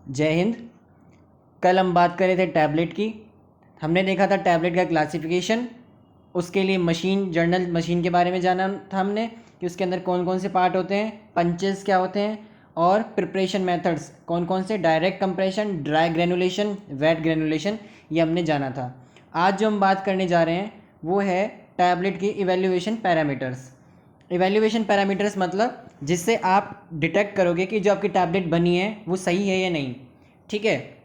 जय हिंद। कल हम बात कर रहे थे टैबलेट की। हमने देखा था टैबलेट का क्लासिफिकेशन, उसके लिए मशीन जर्नल मशीन के बारे में जाना था हमने कि उसके अंदर कौन कौन से पार्ट होते हैं, पंचेस क्या होते हैं और प्रिपरेशन मेथड्स कौन कौन से, direct compression, dry granulation, wet granulation, ये हमने जाना था। आज जो हम बात करने जा रहे हैं वो है टैबलेट की इवैल्यूएशन पैरामीटर्स। इवैल्यूएशन पैरामीटर्स मतलब जिससे आप डिटेक्ट करोगे कि जो आपकी टैबलेट बनी है वो सही है या नहीं। ठीक है,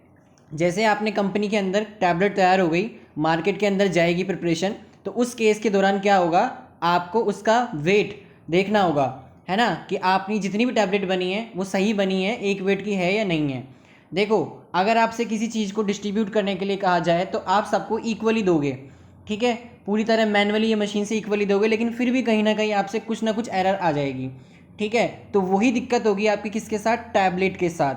जैसे आपने कंपनी के अंदर टैबलेट तैयार हो गई, मार्केट के अंदर जाएगी प्रिपरेशन, तो उस केस के दौरान क्या होगा, आपको उसका वेट देखना होगा, है ना, कि आपकी जितनी भी टैबलेट बनी है वो सही बनी है, एक वेट की है या नहीं है। देखो, अगर आपसे किसी चीज़ को डिस्ट्रीब्यूट करने के लिए कहा जाए तो आप सबको इक्वली दोगे, ठीक है, पूरी तरह मैनुअली या मशीन से इक्वली दोगे, लेकिन फिर भी कहीं ना कहीं आपसे कुछ ना कुछ एरर आ जाएगी। ठीक है, तो वही दिक्कत होगी आपकी किसके साथ, टैबलेट के साथ।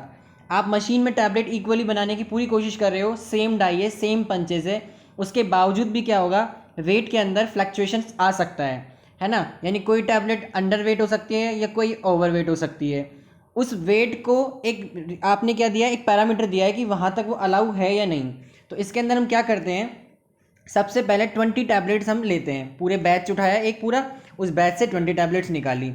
आप मशीन में टैबलेट इक्वली बनाने की पूरी कोशिश कर रहे हो, सेम डाई है, सेम पंचेज है, उसके बावजूद भी क्या होगा, वेट के अंदर फ्लक्चुएशन आ सकता है ना। यानी कोई टैबलेट अंडर वेट हो सकती है या कोई ओवर वेट हो सकती है। उस वेट को एक आपने क्या दिया है, एक पैरामीटर दिया है कि वहाँ तक वो अलाउ है या नहीं। तो इसके अंदर हम क्या करते हैं, सबसे पहले 20 टैबलेट्स हम लेते हैं, पूरे बैच उठाया एक पूरा, उस बैच से 20 टैबलेट्स निकाली।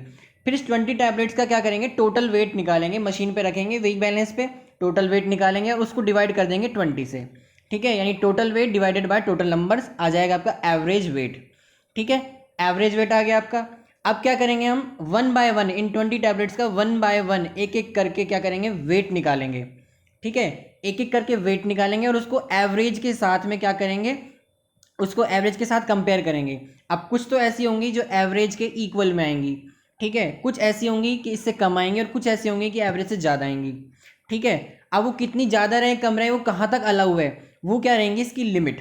फिर इस 20 टैबलेट्स का क्या करेंगे, टोटल वेट निकालेंगे, मशीन पे रखेंगे वेट बैलेंस पे, टोटल वेट निकालेंगे और उसको डिवाइड कर देंगे 20 से। ठीक है, यानी total weight divided by total numbers आ जाएगा आपका एवरेज वेट। ठीक है, एवरेज वेट आ गया आपका। अब क्या करेंगे, हम one by one in 20 tablets का वन बाय वन एक एक करके क्या करेंगे, वेट निकालेंगे। ठीक है, एक एक करके वेट निकालेंगे और उसको एवरेज के साथ में क्या करेंगे, उसको एवरेज के साथ कंपेयर करेंगे। अब कुछ तो ऐसी होंगी जो एवरेज के इक्वल में आएंगी, ठीक है, कुछ ऐसी होंगी कि इससे कम आएंगी और कुछ ऐसी होंगी कि एवरेज से ज़्यादा आएंगी। ठीक है, अब वो कितनी ज़्यादा रहे कम रहे, वो कहाँ तक अलाउ है, वो क्या रहेंगी इसकी लिमिट।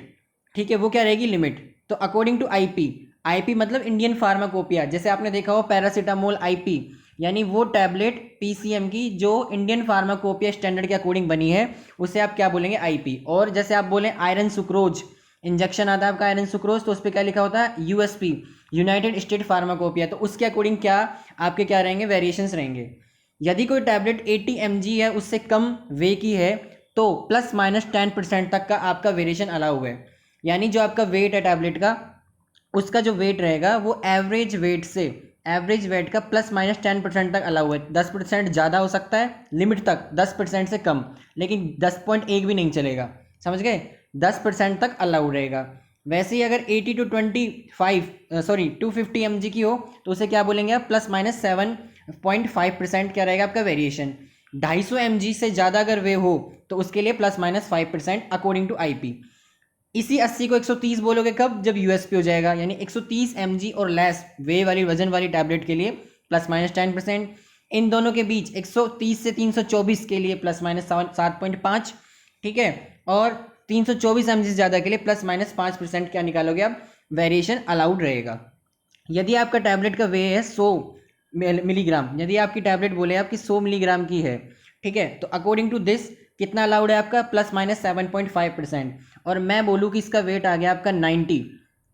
ठीक है, वो क्या रहेगी लिमिट। तो अकॉर्डिंग टू आईपी, आईपी मतलब इंडियन फार्माकोपिया, जैसे आपने देखा हो पैरासीटामोल आईपी, यानी वो टैबलेट पीसीएम की जो इंडियन फार्माकोपिया स्टैंडर्ड के अकॉर्डिंग बनी है, उसे आप क्या बोलेंगे, आईपी। और जैसे आप बोलें आयरन सुक्रोज इंजेक्शन आता है आपका आयरन सुक्रोज, तो उस पर क्या लिखा होता है, यूएसपी, यूनाइटेड स्टेट फार्माकोपिया, तो उसके अकॉर्डिंग क्या आपके क्या रहेंगे, वेरिएशंस रहेंगे। यदि कोई टैबलेट 80 mg है, उससे कम वे की है, तो ±10% तक का आपका वेरिएशन अलाउ है। यानी जो आपका वेट है टैबलेट का, उसका जो वेट रहेगा वो एवरेज वेट से, एवरेज वेट का ±10% तक अलाउ है। 10% ज़्यादा हो सकता है लिमिट तक, 10% से कम, लेकिन 10.1 भी नहीं चलेगा, समझ गए, 10% तक अलाउड रहेगा। वैसे ही अगर 250 mg की हो, तो उसे क्या बोलेंगे आप, +-7.5% क्या रहेगा आपका वेरिएशन। 250 mg से ज़्यादा अगर वे हो तो उसके लिए +-5% अकॉर्डिंग टू आईपी। इसी 80 को 130 बोलोगे कब, जब यूएसपी हो जाएगा, यानी 130 mg और लेस वे वाली वजन वाली टैबलेट के लिए +-10%। इन दोनों के बीच 130 से 324 के लिए +-7.5। ठीक है, और 324 mg से ज़्यादा के लिए +-5% क्या निकालोगे आप, वेरिएशन अलाउड रहेगा। यदि आपका टैबलेट का वे है 100 मिलीग्राम, यदि आपकी टैबलेट बोले आपकी 100 मिलीग्राम की है, ठीक है, तो अकॉर्डिंग टू दिस कितना अलाउड है आपका, +-7.5%। और मैं बोलूँ कि इसका वेट आ गया आपका 90,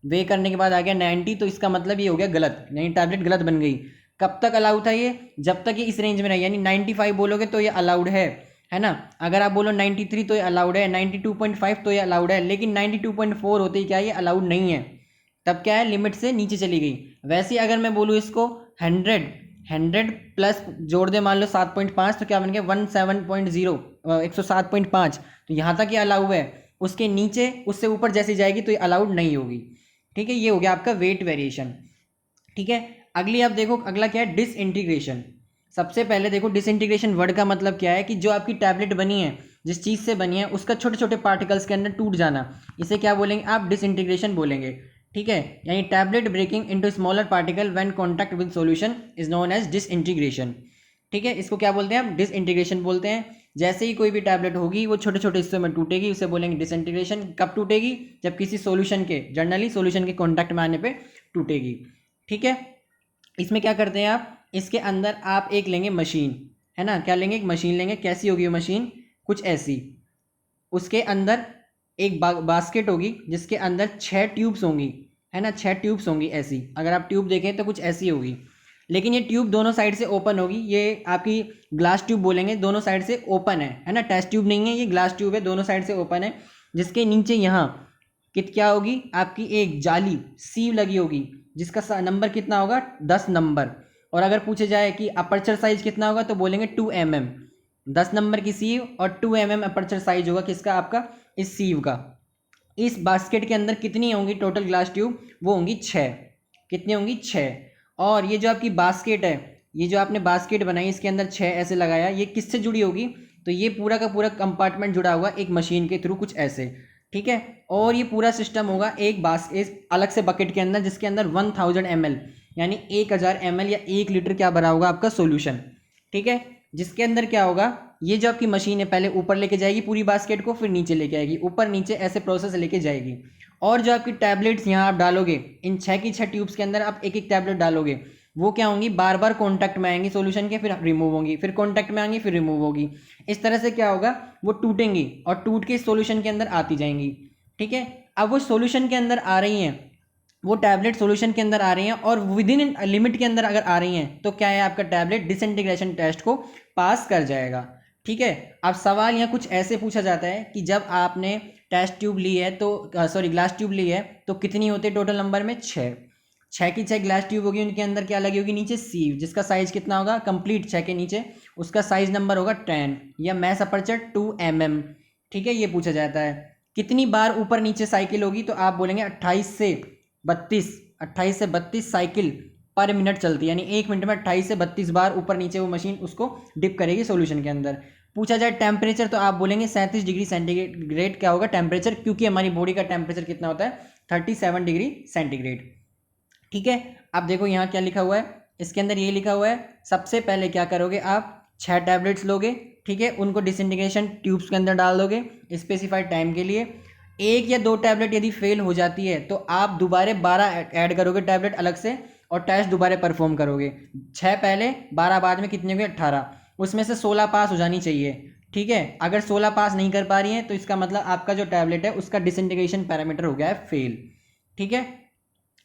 वे करने के बाद आ गया 90, तो इसका मतलब ये हो गया गलत, यानी टैबलेट गलत बन गई। कब तक अलाउड था ये, जब तक ये इस रेंज में रहे, यानी 95 बोलोगे तो ये अलाउड है ना। अगर आप बोलो 93 तो ये अलाउड है, 92.5 तो ये अलाउड है, लेकिन 92.4 होते ही क्या ये अलाउड नहीं है, तब क्या है, लिमिट से नीचे चली गई। वैसे ही अगर मैं बोलूँ इसको 100 प्लस जोड़ दे मान लो 7.5, तो क्या बन गया 17.0, 107.5, तो यहाँ तक ये अलाउ है, उसके नीचे उससे ऊपर जैसी जाएगी तो ये अलाउड नहीं होगी। ठीक है, ये हो गया आपका वेट वेरिएशन। ठीक है, अगली आप देखो, अगला क्या है, डिसइंटीग्रेशन। सबसे पहले देखो, डिसइंटीग्रेशन वर्ड का मतलब क्या है, कि जो आपकी टैबलेट बनी है, जिस चीज़ से बनी है, उसका छोटे छोटे पार्टिकल्स के अंदर टूट जाना, इसे क्या बोलेंगे आप, डिसइंटीग्रेशन बोलेंगे। ठीक है, यानी tablet breaking into smaller particle when contact with solution is known as disintegration. ठीक है, इसको क्या बोलते हैं आप, डिसइंटीग्रेशन बोलते हैं। जैसे ही कोई भी टैबलेट होगी वो छोटे छोटे हिस्सों में टूटेगी, उसे बोलेंगे डिसइंटीग्रेशन। कब टूटेगी, जब किसी सॉल्यूशन के, जनरली सॉल्यूशन के कांटेक्ट में आने पे टूटेगी। ठीक है, इसमें क्या करते हैं आप, इसके अंदर आप एक लेंगे मशीन, है ना, क्या लेंगे, एक मशीन लेंगे। कैसी होगी वो मशीन, कुछ ऐसी। उसके अंदर एक बास्केट होगी जिसके अंदर 6 ट्यूब्स होंगी, है ना, 6 ट्यूब्स होंगी ऐसी। अगर आप ट्यूब देखें तो कुछ ऐसी होगी। लेकिन ये ट्यूब दोनों साइड से ओपन होगी, ये आपकी ग्लास ट्यूब बोलेंगे, दोनों साइड से ओपन है ना, टेस्ट ट्यूब नहीं है, ये ग्लास ट्यूब है, दोनों साइड से ओपन है, जिसके नीचे यहाँ क्या होगी आपकी एक जाली सीव लगी होगी, जिसका नंबर कितना होगा 10 नंबर। और अगर पूछे जाए कि अपर्चर साइज कितना होगा तो बोलेंगे 2 mm, 10 नंबर की सीव और 2 mm अपर्चर साइज होगा किसका, आपका इस सीव का। इस बास्केट के अंदर कितनी होंगी टोटल ग्लास ट्यूब, वो होंगी 6। कितनी होंगी 6। और ये जो आपकी बास्केट है, ये जो आपने बास्केट बनाई इसके अंदर 6 ऐसे लगाया, ये किससे जुड़ी होगी, तो ये पूरा का पूरा कंपार्टमेंट जुड़ा हुआ एक मशीन के थ्रू कुछ ऐसे, ठीक है। और ये पूरा सिस्टम होगा एक अलग से बकेट के अंदर, जिसके अंदर 1000 ml यानी 1000 ml या 1 लीटर क्या भरा होगा आपका सोल्यूशन, ठीक है। जिसके अंदर क्या होगा, ये जो आपकी मशीन है पहले ऊपर लेके जाएगी पूरी बास्केट को, फिर नीचे लेके आएगी, ऊपर नीचे ऐसे प्रोसेस लेके जाएगी। और जो आपकी टैबलेट्स यहाँ आप डालोगे, इन 6 की 6 ट्यूब्स के अंदर आप एक एक टैबलेट डालोगे, वो क्या होंगी, बार बार कॉन्टैक्ट में आएंगी सोल्यूशन के, फिर रिमूव होंगी, फिर कॉन्टैक्ट में आएंगी, फिर रिमूव होगी। इस तरह से क्या होगा, वो टूटेंगी और टूट के सोल्यूशन के अंदर आती जाएंगी, ठीक है। अब वो सोल्यूशन के अंदर आ रही हैं, वो टैबलेट सॉल्यूशन के अंदर आ रही हैं और विद इन लिमिट के अंदर अगर आ रही हैं तो क्या है, आपका टैबलेट डिसइंटीग्रेशन टेस्ट को पास कर जाएगा, ठीक है। अब सवाल यहाँ कुछ ऐसे पूछा जाता है कि जब आपने टेस्ट ट्यूब ली है तो ग्लास ट्यूब ली है तो कितनी होती है टोटल नंबर में, 6 की 6 ग्लास ट्यूब होगी, उनके अंदर क्या लगी होगी, नीचे सीव, जिसका साइज कितना होगा कंप्लीट 6 के नीचे, उसका साइज नंबर होगा 10 या मैस अपर्चर 2 mm, ठीक है। ये पूछा जाता है कितनी बार ऊपर नीचे साइकिल होगी, तो आप बोलेंगे 28 से 32 साइकिल पर मिनट चलती है, यानी 1 मिनट में 28 से 32 बार ऊपर नीचे वो मशीन उसको डिप करेगी सॉल्यूशन के अंदर। पूछा जाए टेम्परेचर तो आप बोलेंगे 37 डिग्री सेंटीग्रेड क्या होगा टेम्परेचर, क्योंकि हमारी बॉडी का टेम्परेचर कितना होता है 37 डिग्री सेंटीग्रेड, ठीक है। अब देखो यहाँ क्या लिखा हुआ है, इसके अंदर ये लिखा हुआ है, सबसे पहले क्या करोगे आप 6 टैबलेट्स लोगे, ठीक है, उनको डिसइंटीग्रेशन ट्यूब्स के अंदर डाल दोगे स्पेसिफाइड टाइम के लिए। 1 या 2 टैबलेट यदि फेल हो जाती है तो आप दोबारा 12 ऐड करोगे टैबलेट अलग से और टेस्ट दोबारा परफॉर्म करोगे, 6 पहले 12 बाद में, कितने हुए 18, उसमें से 16 पास हो जानी चाहिए, ठीक है। अगर 16 पास नहीं कर पा रही है तो इसका मतलब आपका जो टैबलेट है उसका डिसइंटीग्रेशन पैरामीटर हो गया है फेल, ठीक है।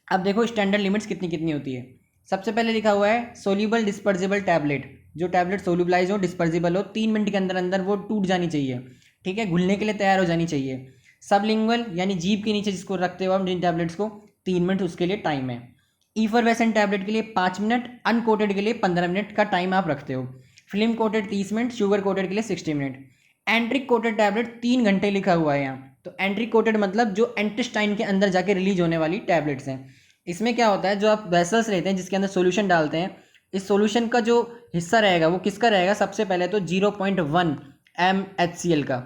अब देखो स्टैंडर्ड लिमिट्स कितनी कितनी होती है। सबसे पहले लिखा हुआ है सोल्यूबल डिस्पर्जिबल टैबलेट, जो टैबलेट सोल्यूबलाइज हो डिस्पर्जिबल हो 3 मिनट के अंदर अंदर वो टूट जानी चाहिए, ठीक है, घुलने के लिए तैयार हो जानी चाहिए। सबलिंगुअल यानी जीभ के नीचे जिसको रखते हो हम जिन टैबलेट्स को, 3 मिनट उसके लिए टाइम है। ईफरवेसेंट टैबलेट के लिए 5 मिनट, अनकोटेड के लिए 15 मिनट का टाइम आप रखते हो। Film coated 30 minute, sugar coated के लिए 60 मिनट। एंट्रिक कोटेड टैबलेट 3 घंटे लिखा हुआ है यहाँ, तो एंट्रिक कोटेड मतलब जो एंटेस्टाइन के अंदर जाके रिलीज होने वाली टैबलेट्स हैं। इसमें क्या होता है, जो आप वेसल्स लेते हैं जिसके अंदर सॉल्यूशन डालते हैं, इस सॉल्यूशन का जो हिस्सा रहेगा वो किसका रहेगा, सबसे पहले तो 0.1 mHCl का,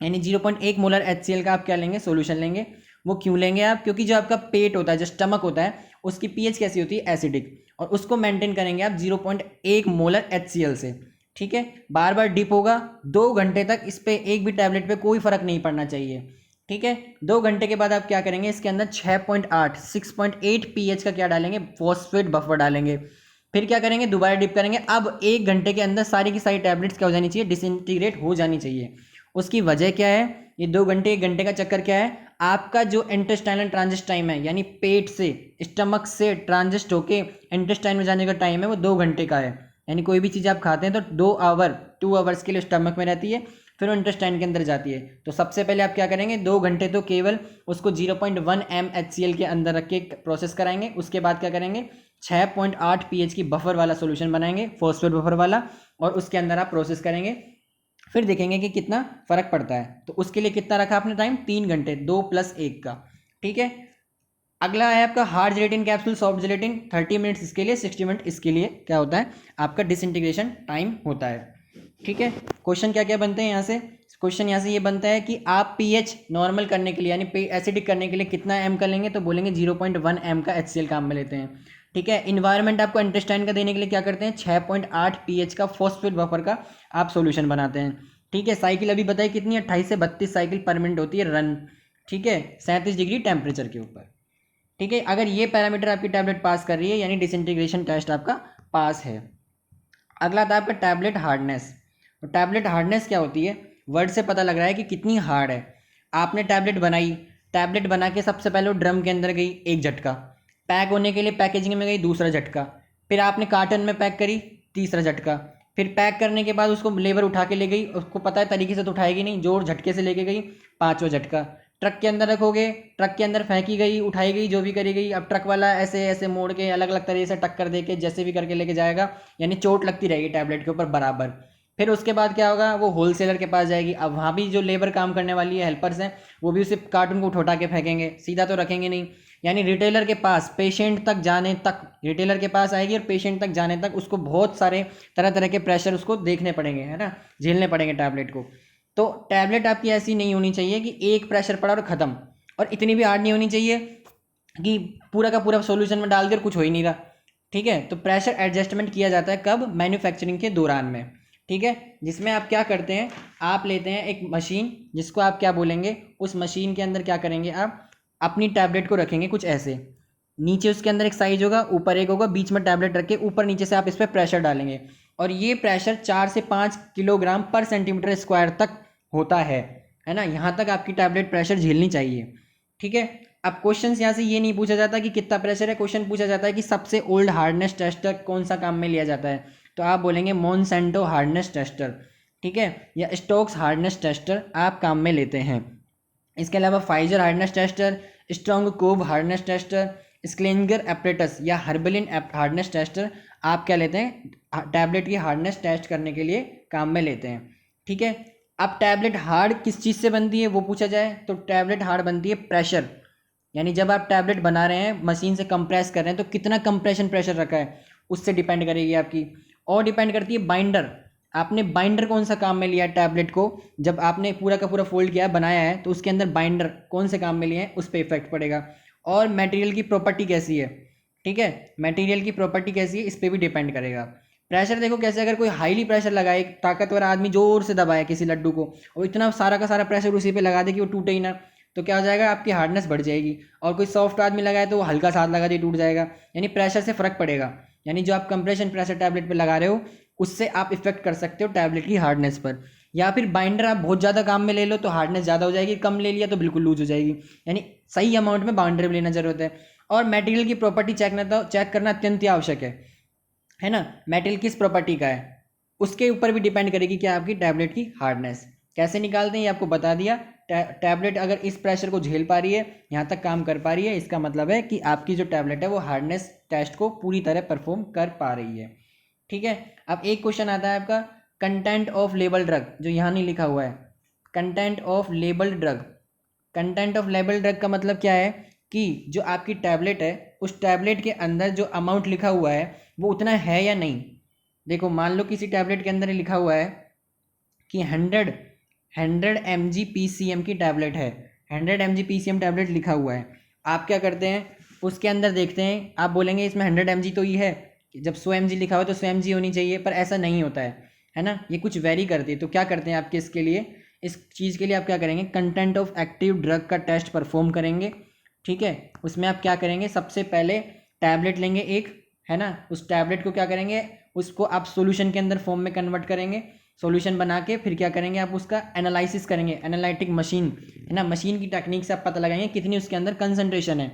यानी 0.1 मोलर HCl का आप क्या लेंगे, सॉल्यूशन लेंगे। वो क्यों लेंगे आप, क्योंकि जो आपका पेट होता है, जो स्टमक होता है, उसकी पीएच कैसी होती है, एसिडिक, और उसको मेंटेन करेंगे आप 0.1 मोलर HCl से, ठीक है। बार बार डिप होगा 2 घंटे तक, इस पे एक भी टैबलेट पे कोई फर्क नहीं पड़ना चाहिए, ठीक है। 2 घंटे के बाद आप क्या करेंगे, इसके अंदर 6.8 pH का क्या डालेंगे, फॉस्फेट बफर डालेंगे। फिर क्या करेंगे, दोबारा डिप करेंगे। अब 1 घंटे के अंदर सारी की सारी टैबलेट्स क्या हो जानी चाहिए, डिसइंटीग्रेट हो जानी चाहिए। उसकी वजह क्या है, ये 2 घंटे 1 घंटे का चक्कर क्या है, आपका जो इंटेस्टाइनल ट्रांजिट टाइम है, यानी पेट से स्टमक से ट्रांजिस्ट होके इंटेस्टाइन में जाने का टाइम है, वो 2 घंटे का है। यानी कोई भी चीज़ आप खाते हैं तो 2 आवर्स के लिए स्टमक में रहती है, फिर वो इंटेस्टाइन के अंदर जाती है। तो सबसे पहले आप क्या करेंगे, 2 घंटे तो केवल उसको 0.1 mHCl के अंदर रख के प्रोसेस कराएंगे। उसके बाद क्या करेंगे, 6.8 pH की बफर वाला सोल्यूशन बनाएंगे, फॉस्फेट बफर वाला, और उसके अंदर आप प्रोसेस करेंगे। फिर देखेंगे कि कितना फर्क पड़ता है। तो उसके लिए कितना रखा आपने टाइम, 3 घंटे, 2 + 1 का, ठीक है। अगला है आपका hard gelatin capsule, soft gelatin, 30 minutes इसके लिए, 60 मिनट इसके लिए क्या होता है, आपका डिसइंटीग्रेशन टाइम होता है, ठीक है। क्वेश्चन क्या क्या बनते हैं यहाँ से, क्वेश्चन यहाँ से ये बनता है कि आप पीएच नॉर्मल करने के लिए यानी एसिडिक करने के लिए कितना एम का लेंगे, तो बोलेंगे 0.1 m का HCl काम में लेते हैं, ठीक है। इन्वायरमेंट आपको इंटेस्टाइन का देने के लिए क्या करते हैं, 6.8 pH का फॉस्फेट बफर का आप सॉल्यूशन बनाते हैं, ठीक है। साइकिल अभी बताइए कितनी है, 28 से 32 साइकिल पर मिनट होती है रन, ठीक है, 37 डिग्री टेम्परेचर के ऊपर, ठीक है। अगर ये पैरामीटर आपकी टैबलेट पास कर रही है यानी डिसइंटीग्रेशन टेस्ट आपका पास है। अगला था आपका टैबलेट हार्डनेस। तो टैबलेट हार्डनेस क्या होती है, वर्ड से पता लग रहा है कि कितनी हार्ड है। आपने टैबलेट बनाई, टैबलेट बना के सबसे पहले वो ड्रम के अंदर गई, एक झटका, पैक होने के लिए पैकेजिंग में गई, दूसरा झटका, फिर आपने कार्टन में पैक करी, तीसरा झटका। फिर पैक करने के बाद उसको लेबर उठा के ले गई, उसको पता है तरीके से तो उठाएगी नहीं, जोर झटके से लेके गई, पांचवा झटका। ट्रक के अंदर रखोगे, ट्रक के अंदर फेंकी गई, उठाई गई, जो भी करी गई। अब ट्रक वाला ऐसे ऐसे मोड़ के अलग अलग तरीके से टक्कर दे के जैसे भी करके लेके जाएगा, यानी चोट लगती रहेगी टैबलेट के ऊपर बराबर। फिर उसके बाद क्या होगा, वो होलसेलर के पास जाएगी। अब वहाँ भी जो लेबर काम करने वाली है, हेल्पर्स हैं, वो भी उसे कार्टून को उठा के फेंकेंगे, सीधा तो रखेंगे नहीं। यानी रिटेलर के पास पेशेंट तक जाने तक, रिटेलर के पास आएगी और पेशेंट तक जाने तक उसको बहुत सारे तरह तरह के प्रेशर उसको देखने पड़ेंगे, है ना, झेलने पड़ेंगे टैबलेट को। तो टैबलेट आपकी ऐसी नहीं होनी चाहिए कि एक प्रेशर पड़ा और ख़त्म, और इतनी भी हार्ड नहीं होनी चाहिए कि पूरा का पूरा सॉल्यूशन में डाल दिया और कुछ हो ही नहीं रहा। ठीक है, तो प्रेशर एडजस्टमेंट किया जाता है कब, मैन्युफैक्चरिंग के दौरान में। ठीक है, जिसमें आप क्या करते हैं, आप लेते हैं एक मशीन, जिसको आप क्या बोलेंगे, उस मशीन के अंदर क्या करेंगे, आप अपनी टैबलेट को रखेंगे कुछ ऐसे, नीचे उसके अंदर एक साइज होगा, ऊपर एक होगा, बीच में टैबलेट रख के ऊपर नीचे से आप इस पर प्रेशर डालेंगे, और ये प्रेशर 4 से 5 किलोग्राम पर सेंटीमीटर स्क्वायर तक होता है ना। यहाँ तक आपकी टैबलेट प्रेशर झेलनी चाहिए। ठीक है, अब क्वेश्चन यहाँ से ये नहीं पूछा जाता कि कितना प्रेशर है, क्वेश्चन पूछा जाता है कि सबसे ओल्ड हार्डनेस टेस्टर कौन सा काम में लिया जाता है, तो आप बोलेंगे मोनसेंटो हार्डनेस टेस्टर। ठीक है, या स्टोक्स हार्डनेस टेस्टर आप काम में लेते हैं। इसके अलावा Pfizer hardness tester, Strong Cobb hardness tester, Schleuniger apparatus या हर्बलिन हार्डनेस टेस्टर आप क्या लेते हैं, टैबलेट की हार्डनेस टेस्ट करने के लिए काम में लेते हैं। ठीक है, अब टैबलेट हार्ड किस चीज़ से बनती है वो पूछा जाए, तो टैबलेट हार्ड बनती है प्रेशर, यानी जब आप टैबलेट बना रहे हैं, मशीन से कंप्रेस कर रहे हैं, तो कितना कंप्रेशन प्रेशर रखा है उससे डिपेंड करेगी आपकी। और डिपेंड करती है बाइंडर, आपने बाइंडर कौन सा काम में लिया है टैबलेट को, जब आपने पूरा का पूरा फोल्ड किया है, बनाया है, तो उसके अंदर बाइंडर कौन से काम में लिए हैं उस पर इफेक्ट पड़ेगा। और मटेरियल की प्रॉपर्टी कैसी है, ठीक है, मटेरियल की प्रॉपर्टी कैसी है इस पर भी डिपेंड करेगा। प्रेशर देखो कैसे, अगर कोई हाईली प्रेशर लगाए, ताकतवर आदमी जोर से दबाए किसी लड्डू को, और इतना सारा का सारा प्रेशर उसी पे लगा दे कि वो टूटे ही ना, तो क्या हो जाएगा, आपकी हार्डनेस बढ़ जाएगी। और कोई सॉफ्ट आदमी लगाए तो वो हल्का साथ लगा दे टूट जाएगा, यानी प्रेशर से फर्क पड़ेगा। यानी जो आप कंप्रेशन प्रेशर टैबलेट पे लगा रहे हो, उससे आप इफेक्ट कर सकते हो टैबलेट की हार्डनेस पर। या फिर बाइंडर आप बहुत ज़्यादा काम में ले लो तो हार्डनेस ज़्यादा हो जाएगी, कम ले लिया तो बिल्कुल लूज हो जाएगी, यानी सही अमाउंट में बाइंडर भी लेना जरूरत है। और मटेरियल की प्रॉपर्टी चेक करना अत्यंत ही आवश्यक है ना, मटेरियल किस प्रॉपर्टी का है उसके ऊपर भी डिपेंड करेगी क्या आपकी टैबलेट की हार्डनेस। कैसे निकालते हैं ये आपको बता दिया। टैबलेट अगर इस प्रेशर को झेल पा रही है, यहाँ तक काम कर पा रही है, इसका मतलब है कि आपकी जो टैबलेट है वो हार्डनेस टेस्ट को पूरी तरह परफॉर्म कर पा रही है। ठीक है, अब एक क्वेश्चन आता है आपका, कंटेंट ऑफ लेबल ड्रग, जो यहाँ नहीं लिखा हुआ है, content of label drug. Content of label drug का मतलब क्या है कि जो आपकी टैबलेट है, उस टैबलेट के अंदर जो अमाउंट लिखा हुआ है वो उतना है या नहीं। देखो मान लो किसी टैबलेट के अंदर लिखा हुआ है कि 100 mg PCM की टैबलेट है, 100 mg PCM टैबलेट लिखा हुआ है। आप क्या करते हैं, उसके अंदर देखते हैं, आप बोलेंगे इसमें 100 mg तो ये है, जब 100 mg लिखा हुआ है तो 100 mg होनी चाहिए, पर ऐसा नहीं होता है ना, ये कुछ वेरी करती है। तो क्या करते हैं आपके इसके लिए, इस चीज़ के लिए आप क्या करेंगे, कंटेंट ऑफ एक्टिव ड्रग का टेस्ट परफॉर्म करेंगे। ठीक है, उसमें आप क्या करेंगे, सबसे पहले टैबलेट लेंगे एक, है ना, उस टैबलेट को क्या करेंगे, उसको आप सॉल्यूशन के अंदर फॉर्म में कन्वर्ट करेंगे, सॉल्यूशन बना के फिर क्या करेंगे, आप उसका एनालिसिस करेंगे, एनालिटिक मशीन, है ना, मशीन की टेक्निक से आप पता लगाएंगे कितनी उसके अंदर कंसंट्रेशन है।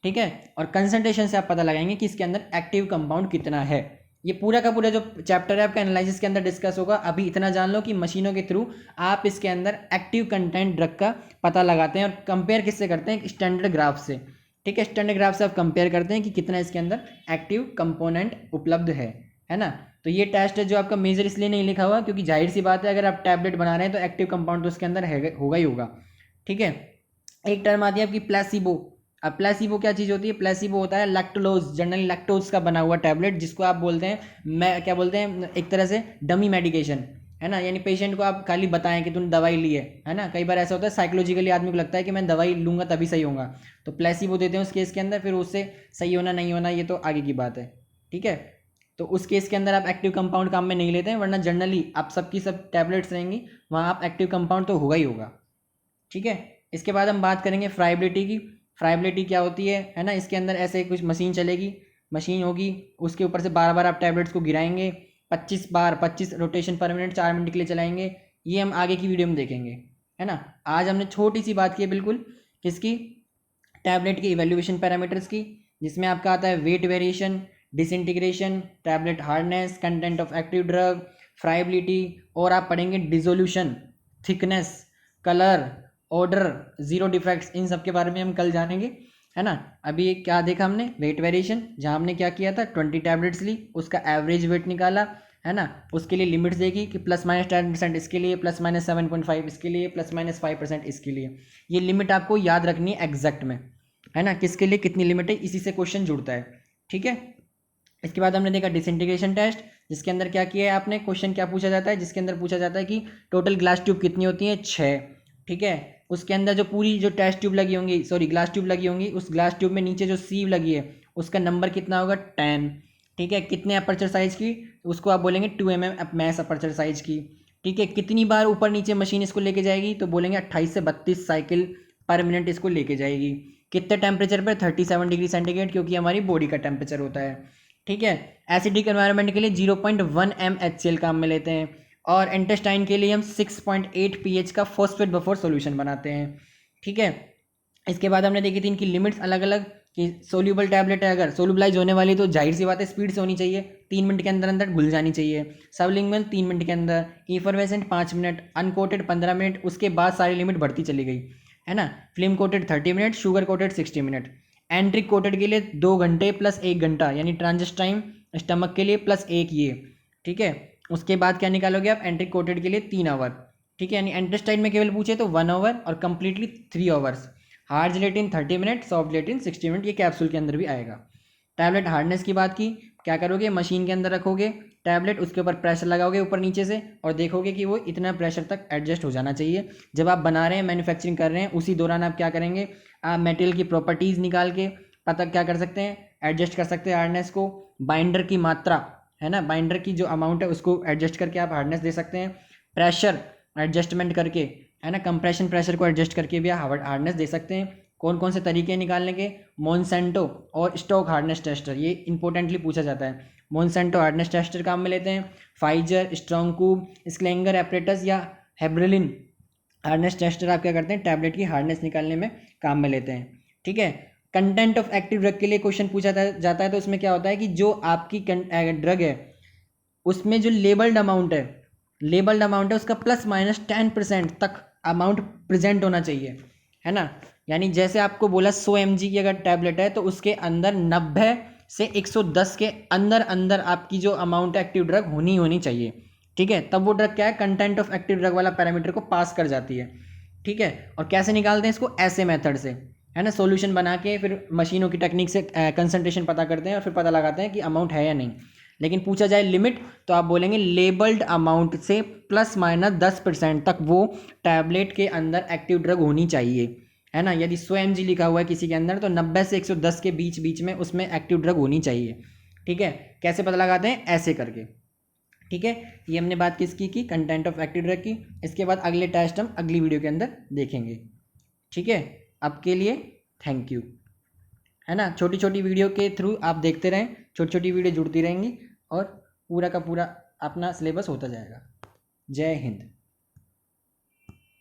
ठीक है, और कंसंट्रेशन से आप पता लगाएंगे कि इसके अंदर एक्टिव कंपाउंड कितना है। ये पूरा का पूरा जो चैप्टर है आपका एनालिसिस के अंदर डिस्कस होगा। अभी इतना जान लो कि मशीनों के थ्रू आप इसके अंदर एक्टिव कंटेंट ड्रग का पता लगाते हैं, और कंपेयर किससे करते हैं, स्टैंडर्ड ग्राफ से। ठीक है, स्टैंडर्ड ग्राफ से आप कंपेयर करते हैं कि कितना इसके अंदर एक्टिव कंपोनेंट उपलब्ध है ना। तो ये टेस्ट है जो आपका मेजर इसलिए नहीं लिखा हुआ क्योंकि जाहिर सी बात है, अगर आप टैबलेट बना रहे हैं तो एक्टिव कंपाउंड तो उसके अंदर होगा ही होगा। ठीक है, एक टर्म आती है आपकी प्लेसिबो। अब प्लेसिबो क्या चीज़ होती है, प्लेसिबो होता है लैक्टोलोज, जनरली लैक्टोज का बना हुआ टैबलेट, जिसको आप बोलते हैं क्या बोलते हैं, एक तरह से डमी मेडिकेशन, है ना, यानी पेशेंट को आप खाली बताएं कि तुमने दवाई ली है ना। कई बार ऐसा होता है साइकोलॉजिकली आदमी को लगता है कि मैं दवाई लूंगा तभी सही होगा, तो प्लेसिबो देते हैं उस केस के अंदर, फिर उससे सही होना नहीं होना ये तो आगे की बात है। ठीक है, तो उस केस के अंदर आप एक्टिव कंपाउंड काम में नहीं लेते हैं, वरना जनरली आप सबकी सब टैबलेट्स रहेंगी वहाँ आप एक्टिव कंपाउंड तो होगा ही होगा। ठीक है, इसके बाद हम बात करेंगे फ्राइबिलिटी की। फ्राइबिलिटी क्या होती है ना, इसके अंदर ऐसे कुछ मशीन चलेगी, मशीन होगी, उसके ऊपर से बार बार आप टैबलेट्स को गिराएंगे, 25 रोटेशन पर मिनट 4 मिनट के लिए चलाएंगे। ये हम आगे की वीडियो में देखेंगे, है ना। आज हमने छोटी सी बात की है बिल्कुल, किसकी, टैबलेट की इवैल्यूएशन पैरामीटर्स की, जिसमें आपका आता है weight variation, disintegration, tablet hardness, content of active drug, friability, और आप पढ़ेंगे dissolution, thickness, colour, order, zero defects, इन सब के बारे में हम कल जानेंगे, है ना। अभी क्या देखा हमने, वेट वेरिएशन, जहाँ हमने क्या किया था 20 टैबलेट्स ली, उसका एवरेज वेट निकाला, है ना। उसके लिए लिमिट्स देखी कि +-10% इसके लिए, +-7.5 इसके लिए, +-5% इसके लिए। ये लिमिट आपको याद रखनी है एग्जैक्ट में, है ना, किसके लिए कितनी लिमिट है, इसी से क्वेश्चन जुड़ता है, ठीक है। इसके बाद हमने देखा डिसइंटीग्रेशन टेस्ट, जिसके अंदर क्या किया है आपने, क्वेश्चन क्या पूछा जाता है, जिसके अंदर पूछा जाता है कि टोटल ग्लास ट्यूब कितनी होती है, 6, ठीक है। उसके अंदर जो पूरी जो टेस्ट ट्यूब लगी होंगी, सॉरी ग्लास ट्यूब लगी होंगी, उस ग्लास ट्यूब में नीचे जो सीव लगी है उसका नंबर कितना होगा, 10, ठीक है। कितने अपर्चर साइज की, उसको आप बोलेंगे 2 mm मैस अपर्चर साइज की, ठीक है। कितनी बार ऊपर नीचे मशीन इसको लेके जाएगी, तो बोलेंगे 28 से 32 साइकिल पर मिनट इसको लेके जाएगी। कितने टेम्परेचर पर, 37 डिग्री सेंटीग्रेड, क्योंकि हमारी बॉडी का टेम्परेचर होता है, ठीक है। एसिडिक एनवायरनमेंट के लिए 0.1 mHCl काम में लेते हैं, और इंटेस्टाइन के लिए हम 6.8 pH का फॉस्फेट बफर सॉल्यूशन बनाते हैं, ठीक है। इसके बाद हमने देखी थी इनकी लिमिट्स अलग अलग, कि सोल्यूबल टैबलेट है, अगर सोल्यूबलाइज होने वाली तो जाहिर सी बात है स्पीड से होनी चाहिए, 3 मिनट के अंदर अंदर घुल जानी चाहिए। सबलिंगुअल 3 मिनट के अंदर, इफरवेसेंट 5 मिनट, अनकोटेड 15 मिनट, उसके बाद सारी लिमिट बढ़ती चली गई, है ना। Film coated 30 minute, sugar coated 60 minute, एंट्रिक coated के लिए 2 घंटे प्लस 1 घंटा, यानी ट्रांजिट टाइम स्टमक के लिए +1 ये, ठीक है। उसके बाद क्या निकालोगे आप, एंट्रिक कोटेड के लिए 3 आवर, ठीक है, यानी एंटेस्टाइन में केवल पूछे तो 1 आवर और completely 3 hours. Hard gelatin 30 minute, soft gelatin 60 minute, ये कैप्सूल के अंदर भी आएगा। टैबलेट हार्डनेस की बात की, क्या करोगे, मशीन के अंदर रखोगे टैबलेट, उसके ऊपर प्रेशर लगाओगे ऊपर नीचे से, और देखोगे कि वो इतना प्रेशर तक एडजस्ट हो जाना चाहिए। जब आप बना रहे हैं, मैन्युफैक्चरिंग कर रहे हैं, उसी दौरान आप क्या करेंगे, आप मटेरियल की प्रॉपर्टीज़ निकाल के पता क्या कर सकते हैं, एडजस्ट कर सकते हैं हार्डनेस को। बाइंडर की मात्रा, है ना, बाइंडर की जो अमाउंट है उसको एडजस्ट करके आप हार्डनेस दे सकते हैं। प्रेशर एडजस्टमेंट करके, है ना, कंप्रेशन प्रेशर को एडजस्ट करके भी आप हार्डनेस दे सकते हैं। कौन कौन से तरीके निकालने के, मोनसेंटो और स्टोक हार्डनेस टेस्टर, ये इंपॉर्टेंटली पूछा जाता है। मोनसेंटो हार्डनेस टेस्टर काम में लेते हैं, फाइजर, स्ट्रॉन्गकूब, स्लेंगर एपरेटस या हेब्रेलिन हार्डनेस टेस्टर आप क्या करते हैं, टैबलेट की हार्डनेस निकालने में काम में लेते हैं, ठीक है। कंटेंट ऑफ एक्टिव ड्रग के लिए क्वेश्चन पूछा जाता है, तो उसमें क्या होता है कि जो आपकी ड्रग है उसमें जो लेबल्ड अमाउंट है उसका +-10% तक अमाउंट प्रेजेंट होना चाहिए, है ना। यानी जैसे आपको बोला 100 mg की अगर टैबलेट है तो उसके अंदर 90 से 110 के अंदर अंदर आपकी जो अमाउंट एक्टिव ड्रग होनी चाहिए, ठीक है। तब वो ड्रग क्या है, कंटेंट ऑफ एक्टिव ड्रग वाला पैरामीटर को पास कर जाती है, ठीक है। और कैसे निकालते हैं इसको, ऐसे मेथड से, है ना, सॉल्यूशन बना के फिर मशीनों की टेक्निक से कंसंट्रेशन पता करते हैं और फिर पता लगाते हैं कि अमाउंट है या नहीं। लेकिन पूछा जाए लिमिट, तो आप बोलेंगे लेबल्ड अमाउंट से +-10% तक वो टैबलेट के अंदर एक्टिव ड्रग होनी चाहिए, है ना। यदि 100 mg लिखा हुआ है किसी के अंदर तो 90 से 110 के बीच में उसमें एक्टिव ड्रग होनी चाहिए, ठीक है। कैसे पता लगाते हैं, ऐसे करके, ठीक है। ये हमने बात किसकी की, कंटेंट ऑफ एक्टिव ड्रग की। इसके बाद अगले टेस्ट हम अगली वीडियो के अंदर देखेंगे, ठीक है। अब के लिए थैंक यू, है ना। छोटी छोटी वीडियो के थ्रू आप देखते रहें, छोटी छोटी वीडियो जुड़ती रहेंगी और पूरा का पूरा अपना सिलेबस होता जाएगा। जय हिंद।